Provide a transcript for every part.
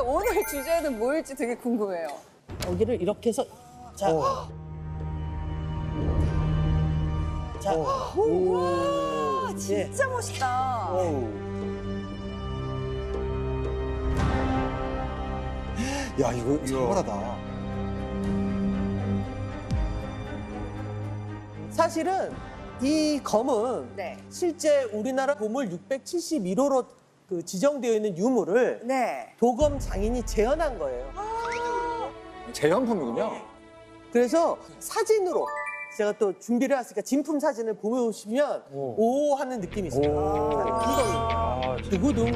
오늘 주제는 뭘지 되게 궁금해요. 여기를 이렇게 해서 자, 자, 와, 예. 진짜 멋있다. 야, 이거 살벌하다. 사실은 이 검은 네. 실제 우리나라 보물 671호로 그 지정되어 있는 유물을 네. 도검 장인이 재현한 거예요. 재현품이군요. 그래서 사진으로 제가 또 준비를 했으니까 진품 사진을 보시면 오 하는 느낌이 있어요. 이겁니다. 두구둥.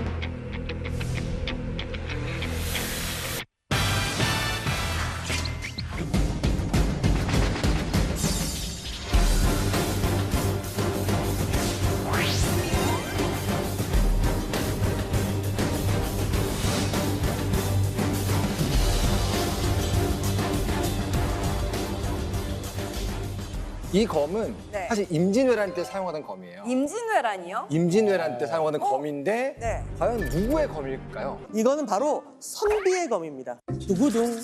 이 검은 네. 사실 임진왜란 때 사용하던 검이에요. 임진왜란이요? 임진왜란 때 사용하던 검인데 네. 과연 누구의 검일까요? 이거는 바로 선비의 검입니다. 두구둥.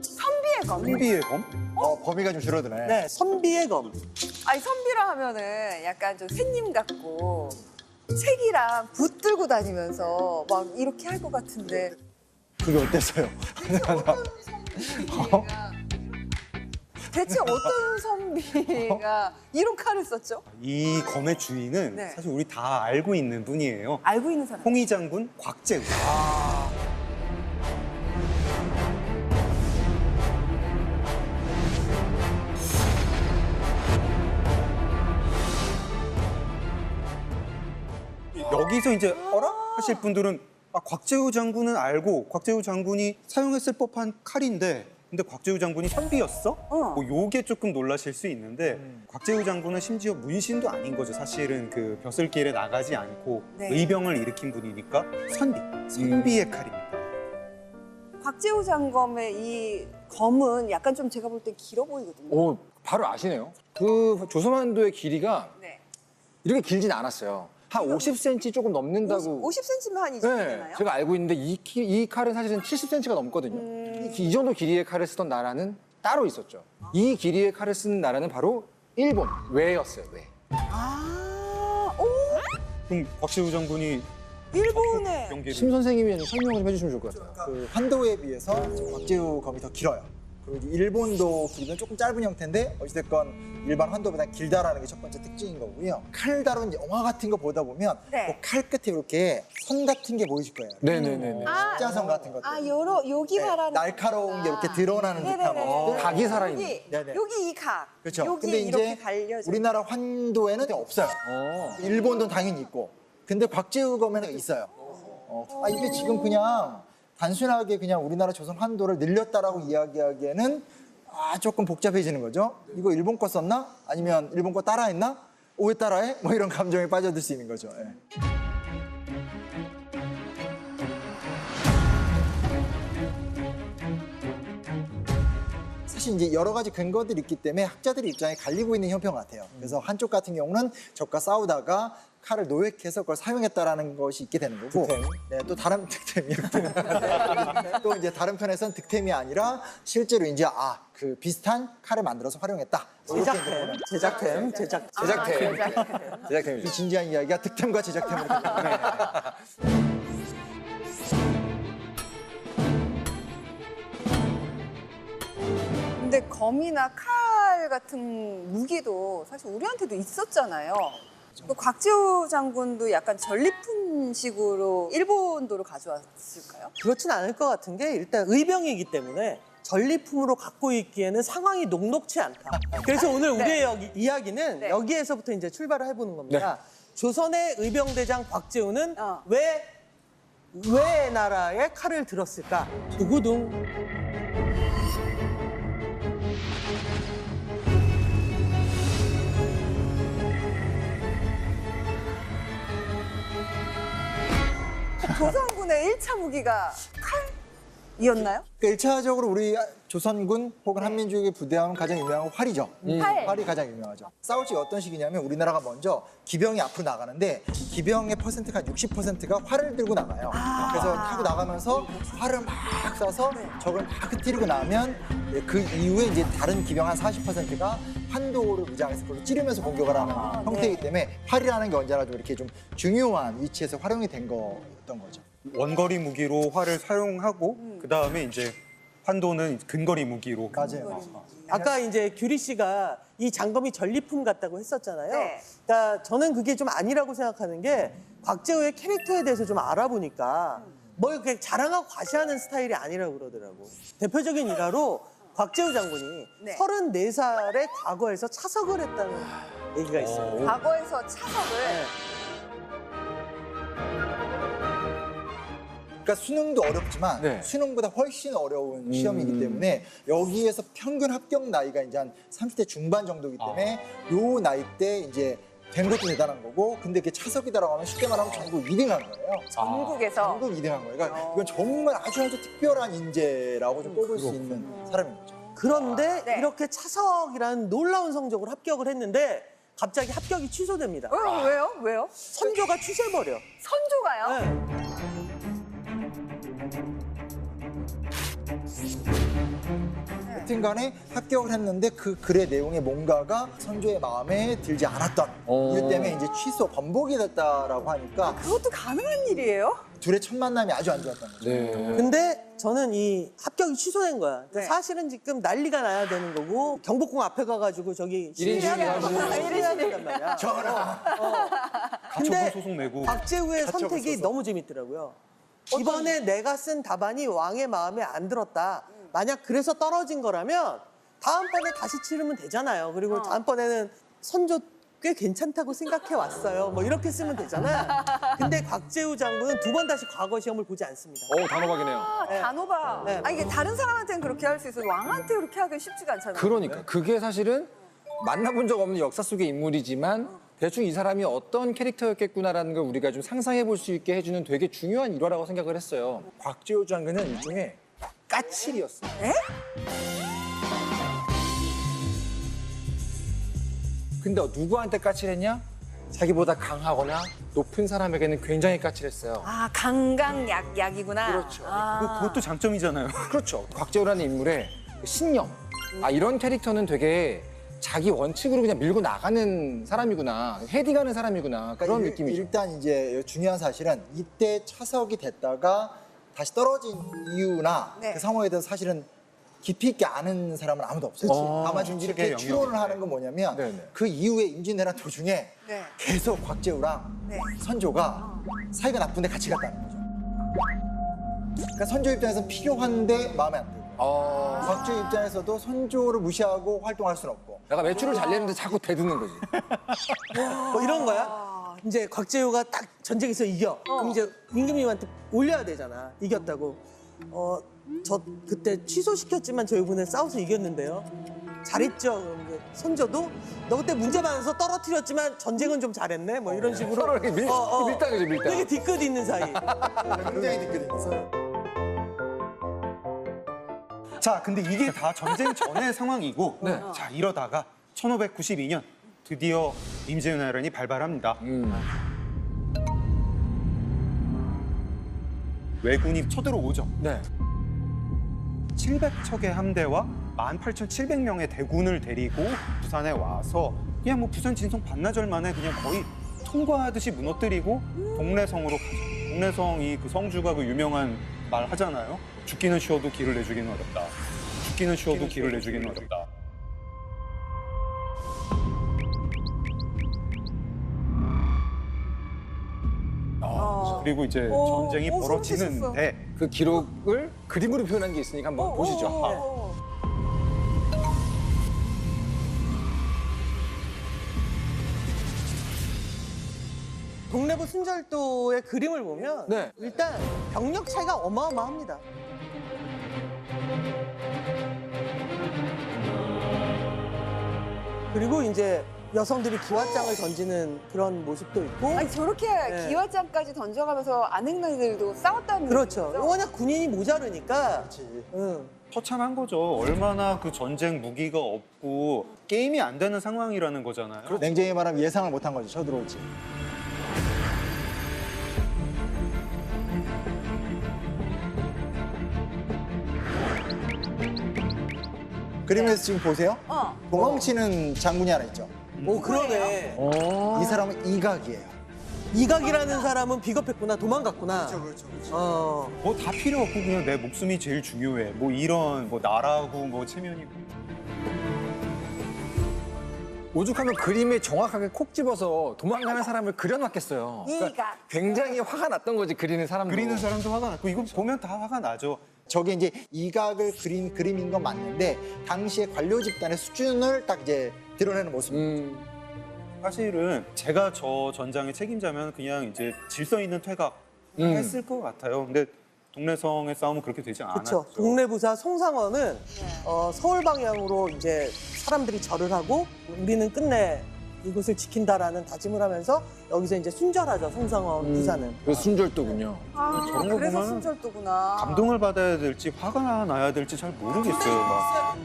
선비의 검. 선비의 검? 범위가 좀 줄어드네. 네, 선비의 검. 아니 선비라 하면은 약간 좀 새님 같고 책이랑 붓 들고 다니면서 막 이렇게 할 것 같은데. 그게 어땠어요? 대체 어떤 선비가 이런 칼을 썼죠? 이 검의 주인은 네. 사실 우리 다 알고 있는 분이에요. 알고 있는 사람. 홍위 장군 곽재우. 여기서 이제 어라? 하실 분들은 곽재우 장군은 알고 곽재우 장군이 사용했을 법한 칼인데 근데 곽재우 장군이 선비였어? 뭐 요게 조금 놀라실 수 있는데 곽재우 장군은 심지어 문신도 아닌 거죠. 사실은 그 벼슬길에 나가지 않고 네. 의병을 일으킨 분이니까 선비의 칼입니다. 곽재우 장검의 이 검은 약간 좀 제가 볼 때 길어 보이거든요. 오, 바로 아시네요. 그 조선반도의 길이가 네. 이렇게 길진 않았어요. 한 50cm 조금 넘는다고. 50cm면 한 이 정도 네, 되나요? 제가 알고 있는데 이 칼은 사실은 70cm가 넘거든요. 이 정도 길이의 칼을 쓰던 나라는 따로 있었죠. 이 길이의 칼을 쓰는 나라는 바로 일본, 외였어요, 외. 아, 오, 그럼 곽재우 장군이 일본에. 연계를 심 선생님이 설명을 좀 해주시면 좋을 것 같아요. 그 환도에 비해서 곽재우 검이 더 길어요. 그리고 이제 일본도 길이는 조금 짧은 형태인데 어찌됐건 일반 환도보다 길다라는 게 첫 번째 특징인 거고요. 칼 다룬 영화 같은 거 보다 보면 네. 그칼 끝에 이렇게 선 같은 게 보이실 거예요. 네네네네. 십자선 같은 것들. 아, 여기 네, 말하는. 날카로운 게 이렇게 드러나는 듯한 네네네. 모습들. 각이 살아있는. 여기, 네네. 여기 이 각. 그렇죠. 여기 근데 이렇게 이제 갈려져. 우리나라 환도에는 없어요. 일본도 당연히 있고. 근데 곽재우 검에는 있어요. 이게 지금 그냥 단순하게 그냥 우리나라 조선 환도를 늘렸다라고 이야기하기에는 조금 복잡해지는 거죠. 이거 일본 거 썼나? 아니면 일본 거 따라했나? 왜 따라해? 뭐 이런 감정에 빠져들 수 있는 거죠. 예. 사실 이제 여러 가지 근거들이 있기 때문에 학자들의 입장이 갈리고 있는 형편 같아요. 그래서 한쪽 같은 경우는 적과 싸우다가 칼을 노획해서 그걸 사용했다라는 것이 있게 되는 거고, 네, 또 다른 득템이요. 또 이제 다른 편에서는 득템이 아니라 실제로 이제 그 비슷한 칼을 만들어서 활용했다. 제작템. 제작템이죠. 이 진지한 이야기가 득템과 제작템으로 됩니다. 근데 검이나 칼 같은 무기도 사실 우리한테도 있었잖아요. 그 곽재우 장군도 약간 전리품식으로 일본도로 가져왔을까요? 그렇진 않을 것 같은 게 일단 의병이기 때문에 전리품으로 갖고 있기에는 상황이 녹록치 않다. 그래서 오늘 우리의 이야기는 네. 여기에서부터 이제 출발을 해보는 겁니다. 조선의 의병대장 곽재우는 왜 나라의 칼을 들었을까? 두구둥. 조선군의 1차 무기가 칼? 이었나요? 그러니까 1차적으로 우리 조선군 혹은 한민족의 부대하면 가장 유명한 건 활이죠. 활. 활이 가장 유명하죠. 싸울 때 어떤 식이냐면 우리나라가 먼저 기병이 앞으로 나가는데 기병의 퍼센트가 한 60%가 활을 들고 나가요. 그래서 타고 나가면서 활을 막 쏴서 적을 막 흩뜨리고 나면 그 이후에 이제 다른 기병 한 40%가 환도를 무장해서 그걸 찌르면서 공격을 하는 형태이기 때문에 활이라는 게 언제나 좀 이렇게 좀 중요한 위치에서 활용이 된 거였던 거죠. 원거리 무기로 활을 사용하고 그 다음에 이제 환도는 근거리 무기로. 맞아요. 아까 이제 규리 씨가 이 장검이 전리품 같다고 했었잖아요. 네. 그러니까 저는 그게 좀 아니라고 생각하는 게 곽재우의 캐릭터에 대해서 좀 알아보니까 뭘 그렇게 자랑하고 과시하는 스타일이 아니라고 그러더라고. 대표적인 일화로 곽재우 장군이 네. 34살의 과거에서 차석을 했다는 얘기가 있어요. 과거에서 차석을 네. 그러니까 수능도 어렵지만 네. 수능보다 훨씬 어려운 시험이기 때문에 여기에서 평균 합격 나이가 이제 한 30대 중반 정도이기 때문에 요 나이 때 이제 된 것도 대단한 거고 근데 그게 차석이다라고 하면 쉽게 말하면 전국 2등한 거예요. 전국에서 전국 2등한 거예요. 그러니까 이건 정말 아주 특별한 인재라고 좀 꼽을 수 있는 사람인 거죠. 그런데 네. 이렇게 차석이라는 놀라운 성적으로 합격을 했는데 갑자기 합격이 취소됩니다. 왜요? 왜요? 선조가 취소해버려. 선조가요? 네. 하여튼 간에 합격을 했는데 그 글의 내용에 뭔가가 선조의 마음에 들지 않았던 이유 때문에 이제 취소, 번복이 됐다라고 하니까 그것도 가능한 일이에요? 둘의 첫 만남이 아주 안 좋았던 거죠. 네. 근데 저는 이 합격이 취소된 거야. 네. 사실은 지금 난리가 나야 되는 거고 경복궁 앞에 가가지고 저기 일인 시위해야 시위하고. 된단 말이야. 가처분 소송 내고. 곽재우의 가처분 선택이 소송. 너무 재밌더라고요. 이번에 내가 쓴 답안이 왕의 마음에 안 들었다. 만약 그래서 떨어진 거라면 다음번에 다시 치르면 되잖아요. 그리고 다음번에는 선조 꽤 괜찮다고 생각해 왔어요. 뭐 이렇게 쓰면 되잖아. 근데 곽재우 장군은 두 번 다시 과거 시험을 보지 않습니다. 오, 단호박이네요. 아, 네. 단호박. 네. 아니 이게 다른 사람한테는 그렇게 할 수 있어도 왕한테 그렇게 하기 쉽지가 않잖아요. 그러니까 그게 사실은 만나본 적 없는 역사 속의 인물이지만 대충 이 사람이 어떤 캐릭터였겠구나라는 걸 우리가 좀 상상해 볼 수 있게 해주는 되게 중요한 일화라고 생각을 했어요. 곽재우 장군은 일종의 까칠이었어요. 근데 누구한테 까칠했냐? 자기보다 강하거나 높은 사람에게는 굉장히 까칠했어요. 아 강강약약이구나. 그렇죠. 그것도 장점이잖아요. 그렇죠. 곽재우라는 인물의 신념. 아, 이런 캐릭터는 되게 자기 원칙으로 그냥 밀고 나가는 사람이구나. 헤딩하는 사람이구나. 그런 느낌이죠. 일단 이제 중요한 사실은 이때 차석이 됐다가 다시 떨어진 이유나 네. 그 상황에 대해서 사실은 깊이 있게 아는 사람은 아무도 없어요. 다만 지금 이렇게 측의 추론을 영역인데. 하는 건 뭐냐면 네네. 그 이후에 임진왜란 도중에 네. 계속 곽재우랑 네. 선조가 사이가 나쁜데 같이 갔다는 거죠. 그러니까 선조 입장에서는 필요한데 마음에 안 들고 곽재우 입장에서도 선조를 무시하고 활동할 수는 없고 내가 매출을 잘 내는데 자꾸 대드는 거지. 뭐 이런 거야? 이제 곽재우가 딱 전쟁에서 이겨. 그럼 이제 임금님한테 올려야 되잖아. 이겼다고. 저 그때 취소시켰지만 저 이번에 싸워서 이겼는데요. 잘했죠. 그럼 이제 선조도 너 그때 문제 많아서 떨어뜨렸지만 전쟁은 좀 잘했네. 뭐 이런 식으로. 서로 이렇게 밀당이죠, 밀당. 되게 뒤끝 있는 사이. 굉장히 느껴졌어요. 자, 근데 이게 다 전쟁 전의 상황이고, 네. 자, 이러다가 1592년 드디어 임진왜란이 발발합니다. 왜군이 쳐들어오죠. 네. 700척의 함대와 18,700명의 대군을 데리고 부산에 와서 그냥 뭐 부산 진성 반나절 만에 그냥 거의 통과하듯이 무너뜨리고 동래성으로 가죠. 동래성이 그 성주가 그 유명한 말 하잖아요. 죽기는 쉬워도 길을 내주기는 어렵다. 죽기는 쉬워도 길을 내주기는 어렵다. 그리고 이제 전쟁이 소름 벌어지는데 그 기록을 그림으로 표현한 게 있으니까 한번 보시죠. 동래부 순절도의 그림을 보면 네. 일단 병력 차이가 어마어마합니다. 그리고 이제 여성들이 기왓장을 던지는 그런 모습도 있고. 아니 저렇게 네. 기왓장까지 던져가면서 아늑네들도 싸웠다는 그렇죠. 얘기죠? 워낙 군인이 모자르니까. 응. 처참한 거죠. 얼마나 그 전쟁 무기가 없고 게임이 안 되는 상황이라는 거잖아요. 냉정히 말하면 예상을 못한 거죠. 쳐들어올지. 그림에서 지금 보세요. 도망치는 장군이 하나 있죠. 오, 그러네. 이 사람은 이각이에요. 이각이라는 사람은 비겁했구나. 도망갔구나. 그렇죠. 어. 뭐 다 필요 없고 그냥 내 목숨이 제일 중요해. 뭐 이런 뭐 나라고 뭐 체면이고. 오죽하면 그림에 정확하게 콕 집어서 도망가는 사람을 그려놨겠어요. 이각. 굉장히 화가 났던 거지, 그리는 사람도. 그리는 사람도 화가 났고 이거 보면 다 화가 나죠. 저게 이제 이각을 그린 그림인 건 맞는데 당시의 관료 집단의 수준을 딱 이제 드러내는 모습입니다. 사실은 제가 저 전장의 책임자면 그냥 이제 질서 있는 퇴각 했을 것 같아요. 근데 동래성의 싸움은 그렇게 되지 않았죠. 그렇죠. 동래부사 송상원은 서울 방향으로 이제 사람들이 절을 하고 우리는 끝내 이곳을 지킨다라는 다짐을 하면서 여기서 이제 순절하죠. 송상원 부사는. 그 순절도군요. 아, 저런 거 그래서 보면은 순절도구나. 감동을 받아야 될지 화가 나야 될지 잘 모르겠어요. 막.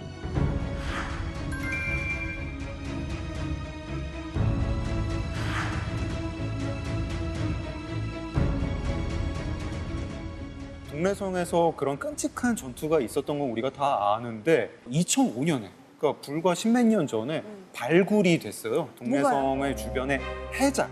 동래성에서 그런 끔찍한 전투가 있었던 건 우리가 다 아는데 2005년에 그러니까 불과 십몇 년 전에 발굴이 됐어요. 동래성의 주변에 해작.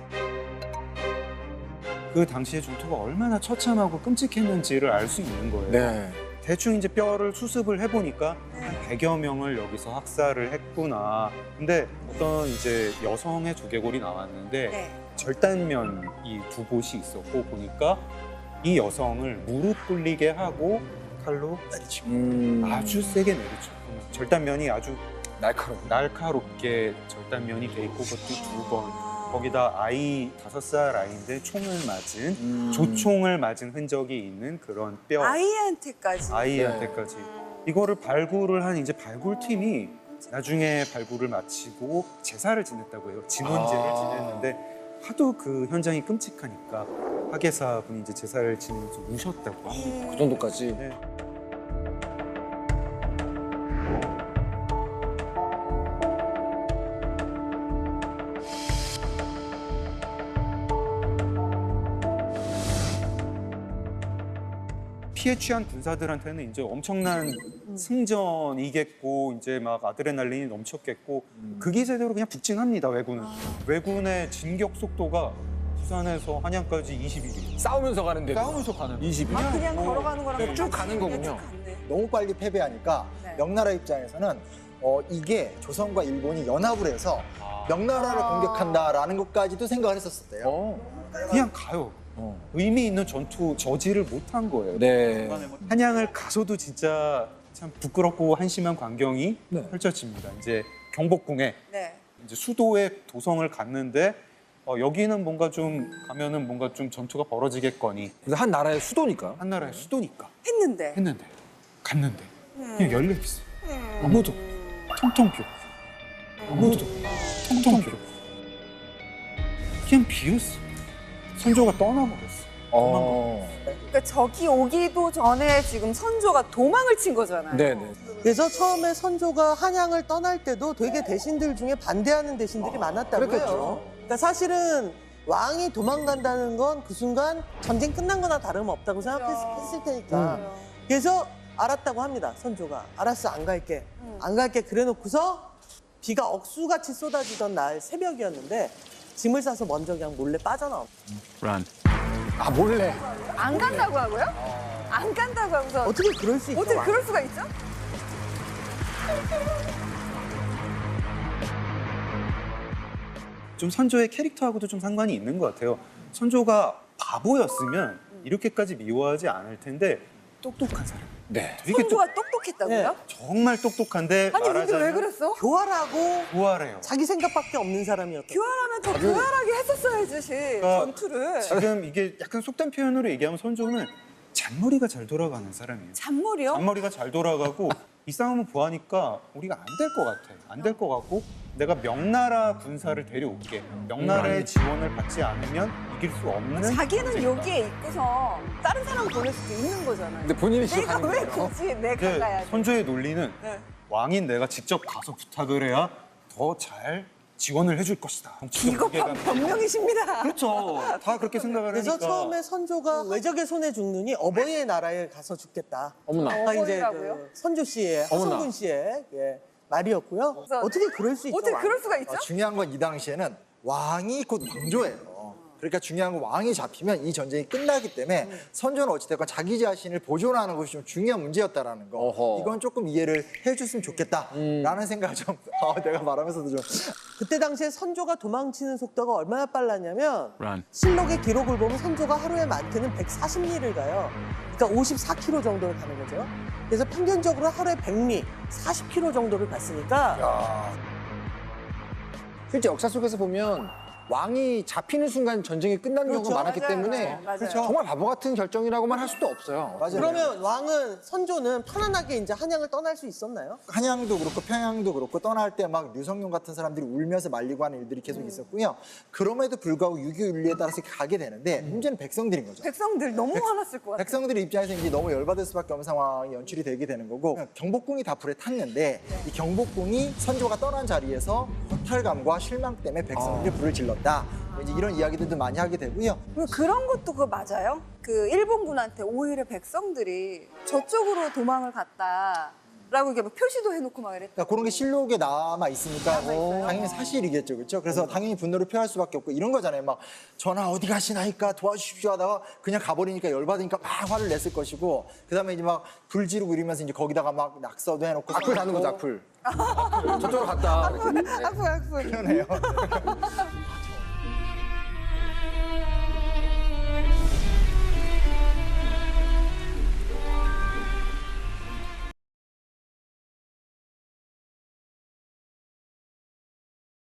그 당시의 전투가 얼마나 처참하고 끔찍했는지를 알 수 있는 거예요. 네. 대충 이제 뼈를 수습을 해보니까 한 100여 명을 여기서 학살을 했구나. 근데 어떤 이제 여성의 두개골이 나왔는데 네. 절단면이 두 곳이 있었고 보니까 이 여성을 무릎 꿇리게 하고 칼로 때리치고 아주 세게 내리쳤고 절단면이 아주 날카롭게 절단면이 돼 있고 그것도 두 번. 거기다 아이 5살 아이인데 총을 맞은 조총을 맞은 흔적이 있는 그런 뼈 아이한테까지. 아이한테까지 이거를 발굴을 한 이제 발굴팀이 나중에 발굴을 마치고 제사를 지냈다고 해요. 진원제를 지냈는데 하도 그 현장이 끔찍하니까 화계사분이 이제 제사를 지내면서 우셨다고 합니다. 그 정도까지. 네. 피해 취한 군사들한테는 이제 엄청난 승전이겠고 이제 막 아드레날린이 넘쳤겠고 그 기세대로 그냥 북진합니다. 외군은. 외군의 진격 속도가 부산에서 한양까지 21일. 싸우면서 가는데. 싸우면서 가는. 20일. 아, 그냥 걸어가는 거랑 네, 쭉 똑같이 가는 거군요. 그냥 쭉 갔네. 너무 빨리 패배하니까 네. 명나라 입장에서는 이게 조선과 일본이 연합을 해서 명나라를 공격한다라는 것까지도 생각을 했었대요. 그냥 가요. 의미 있는 전투 저지를 못한 거예요. 네. 한양을 가서도 진짜 참 부끄럽고 한심한 광경이 네. 펼쳐집니다. 이제 경복궁에 네. 이제 수도에 도성을 갔는데 여기는 뭔가 좀 가면은 뭔가 좀 전투가 벌어지겠거니 근데 한 나라의 수도니까. 한나라의 수도니까 했는데. 했는데 갔는데 그냥 열려 있어. 아무도 통통 비어. 아무도 통통 비어. 그냥 비었어. 선조가 떠나버렸어. 그러니까 저기 오기도 전에 지금 선조가 도망을 친 거잖아요. 네네. 그래서 처음에 선조가 한양을 떠날 때도 되게 대신들 중에 반대하는 대신들이 많았다고 그랬겠죠. 해요. 그러니까 사실은 왕이 도망간다는 건 그 순간 전쟁 끝난 거나 다름없다고 생각했을 테니까. 그래서 알았다고 합니다, 선조가. 알았어, 안 갈게. 안 갈게 그래놓고서 비가 억수같이 쏟아지던 날 새벽이었는데 짐을 싸서 먼저 그냥 몰래 빠져나와. 아, 몰래. 안 간다고 하고요? 안 간다고 하고서 어떻게 그럴 수 있어? 어떻게 그럴 수가 있죠? 좀 선조의 캐릭터하고도 좀 상관이 있는 것 같아요. 선조가 바보였으면 이렇게까지 미워하지 않을 텐데 똑똑한 사람. 네. 되게 선조가 똑똑했다고요? 네. 정말 똑똑한데 아니 근데 왜 말하자면 그랬어? 교활하고 부활해요. 자기 생각밖에 없는 사람이었다. 교활하면 더 교활하게 했었어야지 그러니까 전투를. 지금 이게 약간 속된 표현으로 얘기하면 선조는 잔머리가 잘 돌아가는 사람이에요. 잔머리요? 잔머리가 잘 돌아가고 이 싸움을 보아하니까 우리가 안 될 것 같아. 안 될 것 같고 내가 명나라 군사를 데려올게. 명나라의 지원을 받지 않으면 이길 수 없는 자기는 전쟁이다. 여기에 있고서 다른 사람 보낼 수도 있는 거잖아요. 근데 본인이 내가 시작하는 왜 거예요. 굳이 내가 이제 가야 돼? 선조의 논리는 네. 왕인 내가 직접 가서 부탁을 해야 더 잘 지원을 해줄 것이다. 정치적 비겁한 무게감이- 변명이십니다. 그렇죠. 다 그렇게 생각을 하니까. 그래서 처음에 선조가 외적의 손에 죽느니 어버이의 나라에 가서 죽겠다. 어머나. 아까 이제 어버이라고요? 그 선조 씨의 어머나. 하성군 씨의 말이었고요. 그래서 어떻게 그럴 수 있죠? 어떻게 그럴 수가 있죠? 중요한 건 이 당시에는 왕이 곧 왕조예요. 그러니까 중요한 건 왕이 잡히면 이 전쟁이 끝나기 때문에 선조는 어찌됐건 자기 자신을 보존하는 것이 좀 중요한 문제였다라는 거. 어허. 이건 조금 이해를 해줬으면 좋겠다라는 생각을 좀 내가 말하면서도 좀 그때 당시에 선조가 도망치는 속도가 얼마나 빨랐냐면 실록의 기록을 보면 선조가 하루에 많게는 140리를 가요. 그러니까 54km 정도를 가는 거죠. 그래서 평균적으로 하루에 100리, 40km 정도를 갔으니까 실제 역사 속에서 보면 왕이 잡히는 순간 전쟁이 끝나는 그렇죠. 경우가 많았기 맞아요. 때문에 맞아요. 정말 바보 같은 결정이라고만 할 수도 없어요. 맞아요. 그러면 왕은 선조는 편안하게 이제 한양을 떠날 수 있었나요? 한양도 그렇고 평양도 그렇고 떠날 때 막 류성룡 같은 사람들이 울면서 말리고 하는 일들이 계속 있었고요. 그럼에도 불구하고 유교 윤리에 따라서 이렇게 가게 되는데 문제는 백성들인 거죠. 백성들 너무 화났을 것 같아요. 백성들 입장에서 이제 너무 열받을 수밖에 없는 상황이 연출이 되게 되는 거고 경복궁이 다 불에 탔는데 이 경복궁이 선조가 떠난 자리에서 허탈감과 실망 때문에 백성들이 불을 질렀다. 이제 이런 이야기들도 많이 하게 되고요. 그런 것도 그거 맞아요? 그 일본군한테 오히려 백성들이 저쪽으로 도망을 갔다라고 이게 막 표시도 해놓고 막 이랬다. 그러니까 그런 게 실록에 남아 있으니까 당연히 사실이겠죠, 그렇죠? 그래서 당연히 분노를 표할 수밖에 없고 이런 거잖아요. 막 전하 어디 가시나이까 도와주십시오 하다가 그냥 가버리니까 열받으니까 막 화를 냈을 것이고 그다음에 이제 막 불 지르고 이러면서 이제 거기다가 막 낙서도 해놓고 악플 다는 거죠, 악플. 저쪽으로 갔다. 이렇게. 악플. 그러네요.